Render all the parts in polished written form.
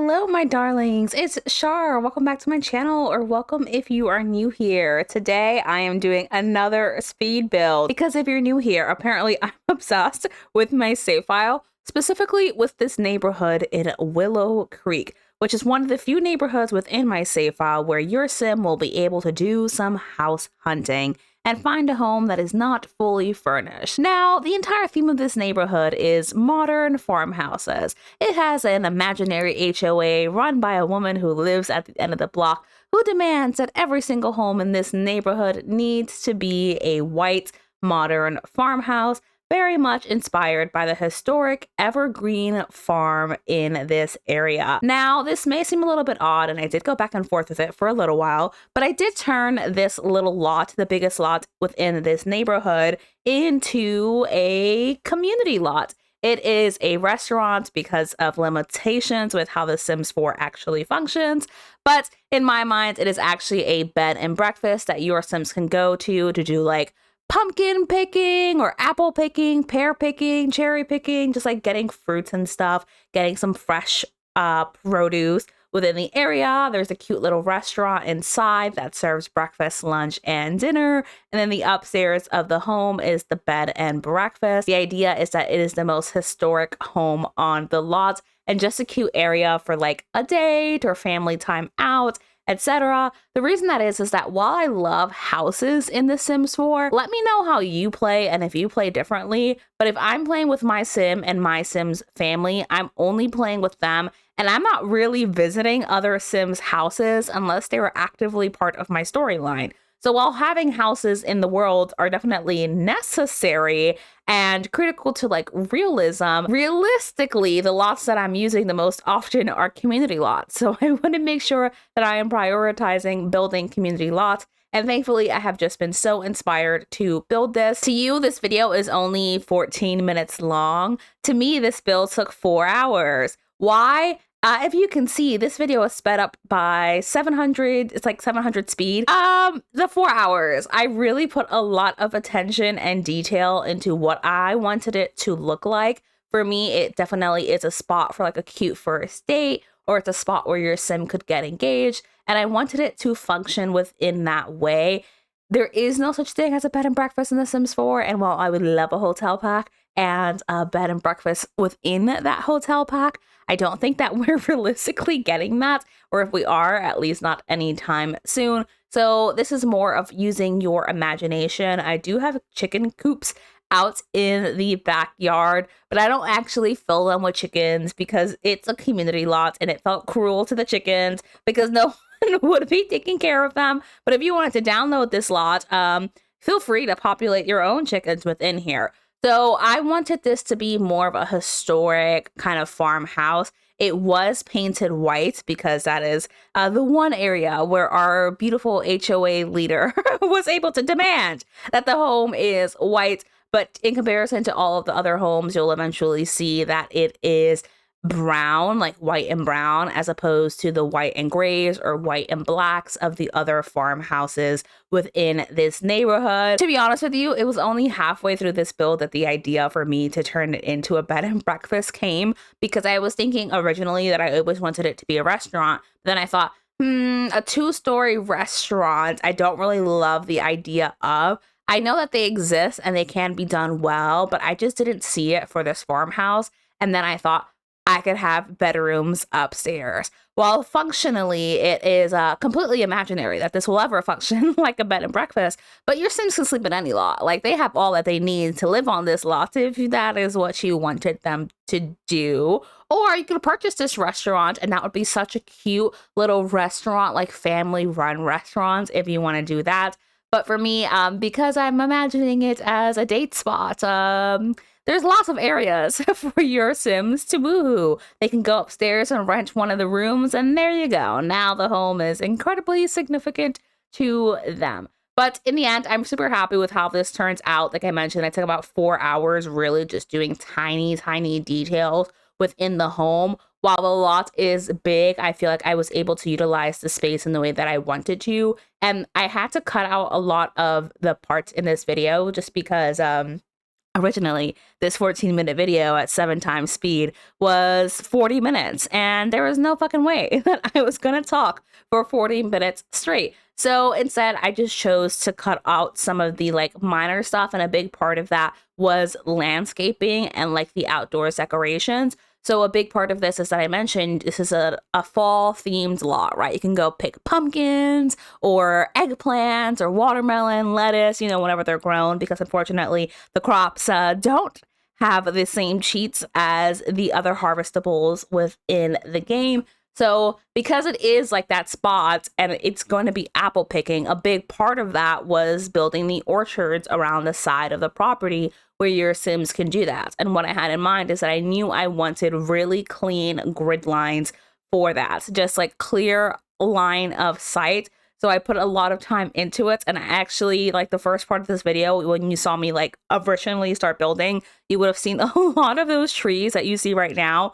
Hello, my darlings. It's Shar. Welcome back to my channel, or welcome if you are new here. Today, I am doing another speed build because if you're new here, apparently I'm obsessed with my save file, specifically with this neighborhood in Willow Creek, which is one of the few neighborhoods within my save file where your sim will be able to do some house hunting and find a home that is not fully furnished. Now, the entire theme of this neighborhood is modern farmhouses. It has an imaginary HOA run by a woman who lives at the end of the block who demands that every single home in this neighborhood needs to be a white, modern farmhouse, very much inspired by the historic evergreen farm in this area. Now, this may seem a little bit odd, and I did go back and forth with it for a little while, but I did turn this little lot, the biggest lot within this neighborhood, into a community lot. It is a restaurant because of limitations with how The Sims 4 actually functions, but in my mind, it is actually a bed and breakfast that your Sims can go to do like pumpkin picking or apple picking, pear picking, cherry picking, just like getting fruits and stuff, getting some fresh produce within the area. There's a cute little restaurant inside that serves breakfast, lunch, and dinner. And then the upstairs of the home is the bed and breakfast. The idea is that it is the most historic home on the lot and just a cute area for like a date or family time out, etc. The reason that is that while I love houses in The Sims 4, let me know how you play and if you play differently. But if I'm playing with my sim and my sim's family, I'm only playing with them, and I'm not really visiting other sims' houses unless they were actively part of my storyline. So while having houses in the world are definitely necessary and critical to like realism, realistically, the lots that I'm using the most often are community lots. So I want to make sure that I am prioritizing building community lots. And thankfully, I have just been so inspired to build this. To you, this video is only 14 minutes long. To me, this build took 4 hours. Why? If you can see, this video is sped up by 700, it's like 700 speed. The 4 hours, I really put a lot of attention and detail into what I wanted it to look like. For me, it definitely is a spot for like a cute first date, or it's a spot where your sim could get engaged. And I wanted it to function within that way. There is no such thing as a bed and breakfast in The Sims 4. And while I would love a hotel pack and a bed and breakfast within that hotel pack, I don't think that we're realistically getting that, or if we are, at least not anytime soon. So this is more of using your imagination. I do have chicken coops out in the backyard, but I don't actually fill them with chickens because it's a community lot and it felt cruel to the chickens because no one would be taking care of them. But if you wanted to download this lot, feel free to populate your own chickens within here. So I wanted this to be more of a historic kind of farmhouse. It was painted white because that is the one area where our beautiful HOA leader was able to demand that the home is white. But in comparison to all of the other homes, you'll eventually see that it is brown, like white and brown, as opposed to the white and grays or white and blacks of the other farmhouses within this neighborhood. To be honest with you, it was only halfway through this build that the idea for me to turn it into a bed and breakfast came, because I was thinking originally that I always wanted it to be a restaurant. Then I thought, a 2-story restaurant, I don't really love the idea of. I know that they exist and they can be done well, but I just didn't see it for this farmhouse. And then I thought, I could have bedrooms upstairs. While functionally, it is completely imaginary that this will ever function like a bed and breakfast, but your Sims can sleep in any lot. Like, they have all that they need to live on this lot if that is what you wanted them to do. Or you could purchase this restaurant, and that would be such a cute little restaurant, like family-run restaurants, if you want to do that. But for me, because I'm imagining it as a date spot, there's lots of areas for your Sims to woohoo. They can go upstairs and rent one of the rooms, and there you go. Now the home is incredibly significant to them. But in the end, I'm super happy with how this turns out. Like I mentioned, I took about 4 hours really just doing tiny, tiny details within the home. While the lot is big, I feel like I was able to utilize the space in the way that I wanted to. And I had to cut out a lot of the parts in this video just because Originally, this 14-minute video at 7 times speed was 40 minutes, and there was no fucking way that I was gonna talk for 40 minutes straight. So instead, I just chose to cut out some of the like minor stuff, and a big part of that was landscaping and like the outdoors decorations. So a big part of this is that I mentioned this is a fall themed lot, right? You can go pick pumpkins or eggplants or watermelon, lettuce, you know, whenever they're grown, because unfortunately the crops don't have the same cheats as the other harvestables within the game. So because it is like that spot and it's going to be apple picking, a big part of that was building the orchards around the side of the property where your Sims can do that. And what I had in mind is that I knew I wanted really clean grid lines for that, just like clear line of sight. So I put a lot of time into it. And I actually, like the first part of this video, when you saw me like originally start building, you would have seen a lot of those trees that you see right now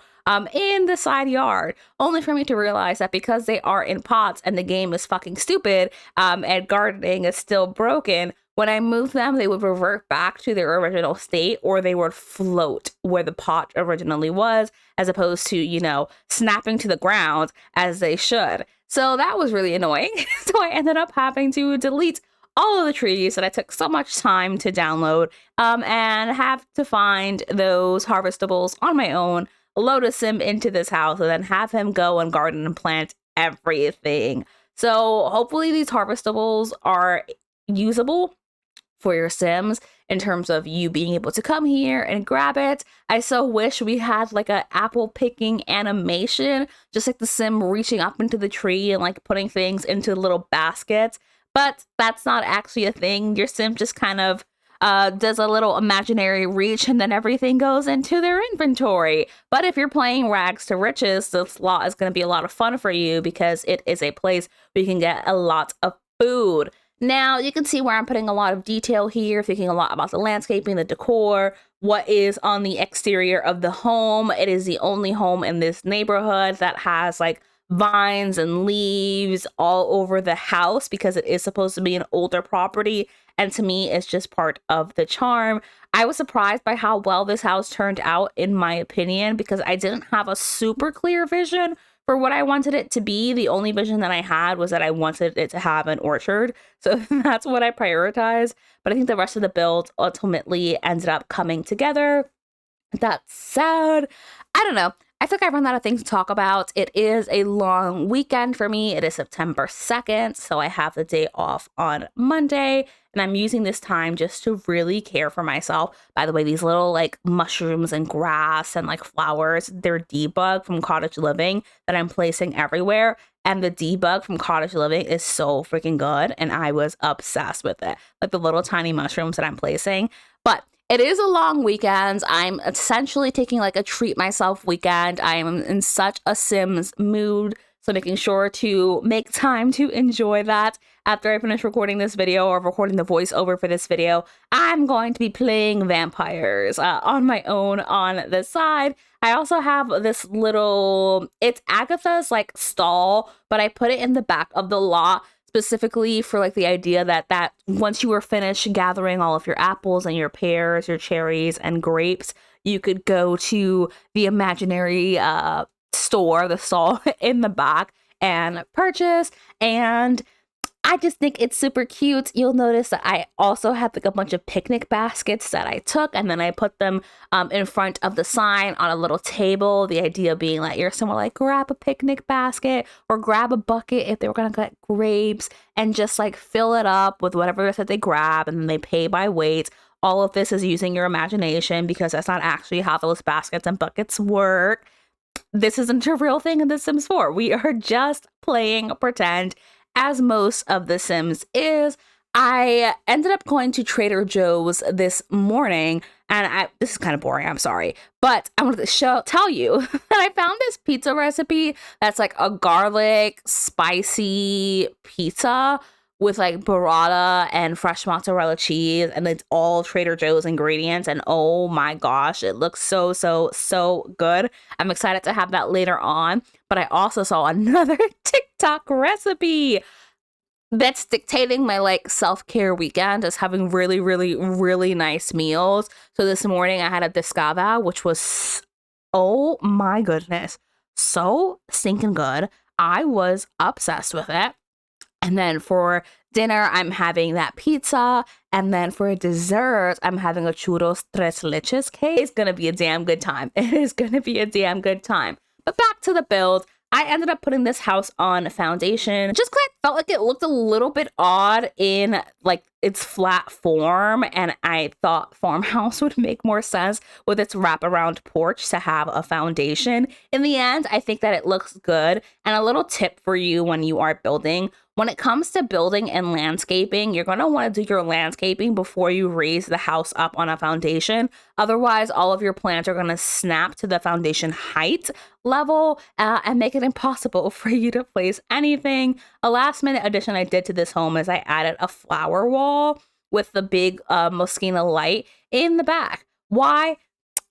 in the side yard, only for me to realize that because they are in pots and the game is fucking stupid and gardening is still broken, when I move them, they would revert back to their original state, or they would float where the pot originally was, as opposed to, you know, snapping to the ground as they should. So that was really annoying. So I ended up having to delete all of the trees that I took so much time to download and have to find those harvestables on my own, load a sim into this house, and then have him go and garden and plant everything. So hopefully these harvestables are usable for your Sims in terms of you being able to come here and grab it. I so wish we had like a apple picking animation, just like the Sim reaching up into the tree and like putting things into little baskets, but that's not actually a thing. Your Sim just kind of does a little imaginary reach and then everything goes into their inventory. But if you're playing Rags to Riches, this lot is going to be a lot of fun for you because it is a place where you can get a lot of food. Now, you can see where I'm putting a lot of detail here, thinking a lot about the landscaping, the decor, what is on the exterior of the home. It is the only home in this neighborhood that has like vines and leaves all over the house because it is supposed to be an older property. And to me, it's just part of the charm. I was surprised by how well this house turned out, in my opinion, because I didn't have a super clear vision for what I wanted it to be. The only vision that I had was that I wanted it to have an orchard. So that's what I prioritized. But I think the rest of the build ultimately ended up coming together. That's sad. I don't know. I think I run out of things to talk about. It is a long weekend for me. It is September 2nd, so I have the day off on Monday, and I'm using this time just to really care for myself. By the way, these little like mushrooms and grass and like flowers, they're debug from Cottage Living that I'm placing everywhere. And the debug from Cottage Living is so freaking good, and I was obsessed with it. Like the little tiny mushrooms that I'm placing. But it is a long weekend. I'm essentially taking like a treat myself weekend. I am in such a Sims mood, so making sure to make time to enjoy that. After I finish recording this video or recording the voiceover for this video, I'm going to be playing vampires on my own on the side. I also have this little, it's Agatha's like stall, but I put it in the back of the lot specifically for like the idea that once you were finished gathering all of your apples and your pears, your cherries and grapes, you could go to the imaginary store, the stall in the back, and purchase. And I just think it's super cute. You'll notice that I also have like a bunch of picnic baskets that I took, and then I put them in front of the sign on a little table. The idea being like you're somewhere like grab a picnic basket or grab a bucket if they were gonna get grapes and just like fill it up with whatever it is that they grab, and then they pay by weight. All of this is using your imagination because that's not actually how those baskets and buckets work. This isn't a real thing in The Sims 4. We are just playing pretend, as most of The Sims is. I ended up going to Trader Joe's this morning, and this is kind of boring, I'm sorry, but I wanted to tell you that I found this pizza recipe that's like a garlic spicy pizza with like burrata and fresh mozzarella cheese, and it's all Trader Joe's ingredients, and oh my gosh, it looks so good. I'm excited to have that later on. But I also saw another TikTok recipe. that's dictating my like self-care weekend is having really, really, really nice meals. So this morning I had a discava, which was, oh my goodness, so stinking good. I was obsessed with it. And then for dinner, I'm having that pizza. And then for dessert, I'm having a churros tres leches cake. It's going to be a damn good time. It is going to be a damn good time. But back to the build. I ended up putting this house on foundation just because I felt like it looked a little bit odd in like its flat form. And I thought farmhouse would make more sense with its wraparound porch to have a foundation. In the end, I think that it looks good. And a little tip for you when you are building: when it comes to building and landscaping, you're going to want to do your landscaping before you raise the house up on a foundation. Otherwise, all of your plants are going to snap to the foundation height level and make it impossible for you to place anything. A last minute addition I did to this home is I added a flower wall with the big Moschino light in the back. Why?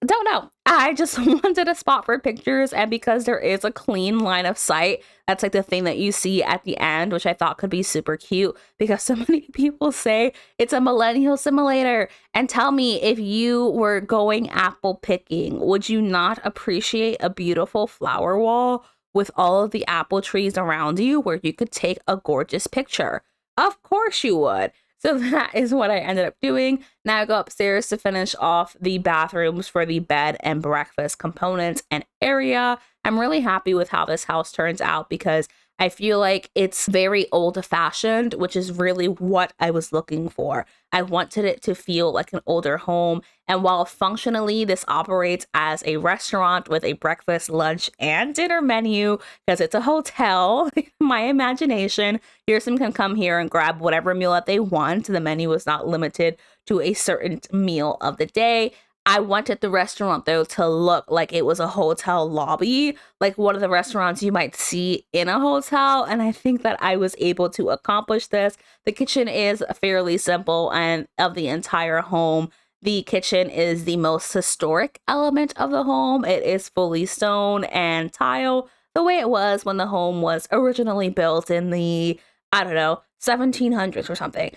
Don't know. I just wanted a spot for pictures, and because there is a clean line of sight, that's like the thing that you see at the end, which I thought could be super cute because so many people say it's a millennial simulator. And tell me, if you were going apple picking, would you not appreciate a beautiful flower wall with all of the apple trees around you where you could take a gorgeous picture? Of course you would. So that is what I ended up doing. Now I go upstairs to finish off the bathrooms for the bed and breakfast components and area. I'm really happy with how this house turns out because I feel like it's very old-fashioned, which is really what I was looking for. I wanted it to feel like an older home. And while functionally this operates as a restaurant with a breakfast, lunch, and dinner menu, because it's a hotel, my imagination, person can come here and grab whatever meal that they want. The menu is not limited to a certain meal of the day. I wanted the restaurant, though, to look like it was a hotel lobby, like one of the restaurants you might see in a hotel. And I think that I was able to accomplish this. The kitchen is fairly simple, and of the entire home, the kitchen is the most historic element of the home. It is fully stone and tile, the way it was when the home was originally built in the, I don't know, 1700s or something.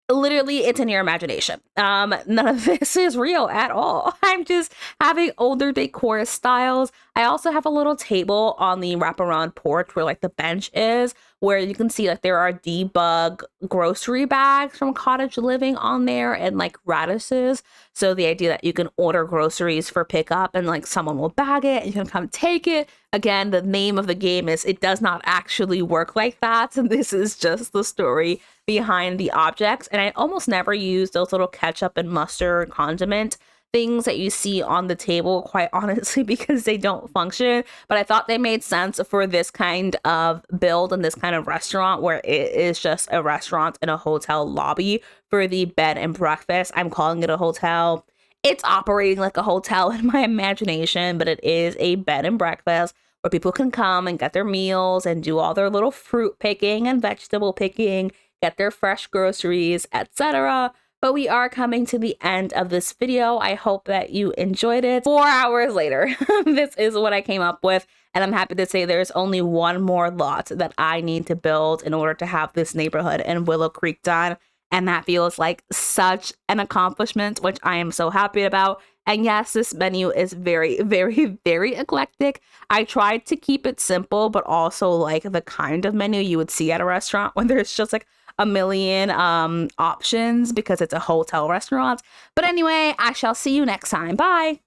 Literally, it's in your imagination. None of this is real at all. I'm just having older decor styles. I also have a little table on the wraparound porch where like the bench is, where you can see like there are debug grocery bags from cottage living on there and like radishes. So the idea that you can order groceries for pickup and like someone will bag it and you can come take it. Again, the name of the game is it does not actually work like that. And this is just the story behind the objects. And I almost never use those little ketchup and mustard condiment things that you see on the table, quite honestly, because they don't function. But I thought they made sense for this kind of build and this kind of restaurant where it is just a restaurant in a hotel lobby for the bed and breakfast. I'm calling it a hotel. It's operating like a hotel in my imagination, but it is a bed and breakfast where people can come and get their meals and do all their little fruit picking and vegetable picking, get their fresh groceries, etc. But we are coming to the end of this video. I hope that you enjoyed it. 4 hours later, this is what I came up with. And I'm happy to say there's only one more lot that I need to build in order to have this neighborhood in Willow Creek done. And that feels like such an accomplishment, which I am so happy about. And yes, this menu is very, very, very eclectic. I tried to keep it simple, but also like the kind of menu you would see at a restaurant when there's just like a million options because it's a hotel restaurant. But anyway, I shall see you next time. Bye.